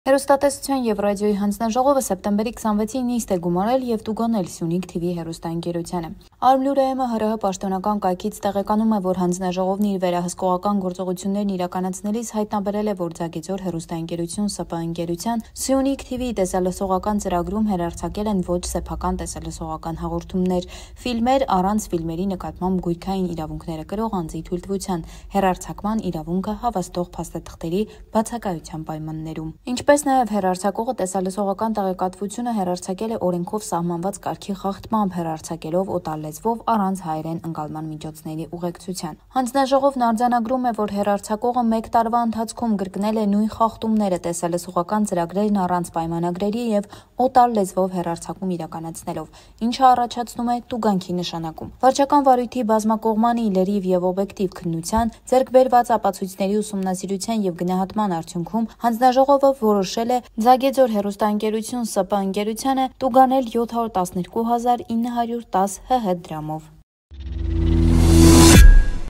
Հեռուստատեսության և ռադիոյի հանձնաժողովը սեպտեմբերի 26-ին նիստ է գումարել և տուգանել Սյունիք TV հեռուստաընկերությանը։ Արմլուրը ՀՀ պաշտոնական կայքից տեղեկանում է, որ հանձնաժողովն իր վերահսկողական գործողություններն իրականացնելիս հայտնաբերել է, որ Ձագեձոր հեռուստաընկերություն ՍՊ ընկերության Սյունիք TV տեսալսողական ծրագրում հեռարձակել են ոչ սեփական տեսալսողական հաղորդումներ, ֆիլմեր առանց ֆիլմերի նկատմամբ գույքային իրավունքները կրող անձի թույլտվության, հեռարձակման իրավունքը հավաստող փաստաթղթերի բացակայության պայմաններում։ Ինչպես նաև հեռարձակողը տեսալսողական տեղեկատվությունը հեռարձակել է օրենքով սահմանված կարգի խախտմամբ, հեռարձակելով օտար լեզվով առանց հայերեն ընկալման միջոցների ուղեկցության։ Հանձնաժողովն արձանագրում է, որ հեռարձակողը 1 տարվա ընթացքում կրկնել է նույն խախտումները տեսալսողական ծրագրերն առանց պայմանագրերի և օտար լեզվով հեռարձակում իրականացնելով, ինչը առաջացնում է տուգանքի նշանակում։ Վարչական վարույթի բազմակողմանի, լրիվ և օբյեկտիվ քննության, ձեռք բերված ապացույցների ուսումնասիրության և գնահատման արդյունքում հանձնաժողովը որոշել է Ձագեձոր հեռուստաընկերություն ՍՊ ընկերությանը տուգանել 712 910 ՀՀ դրամով։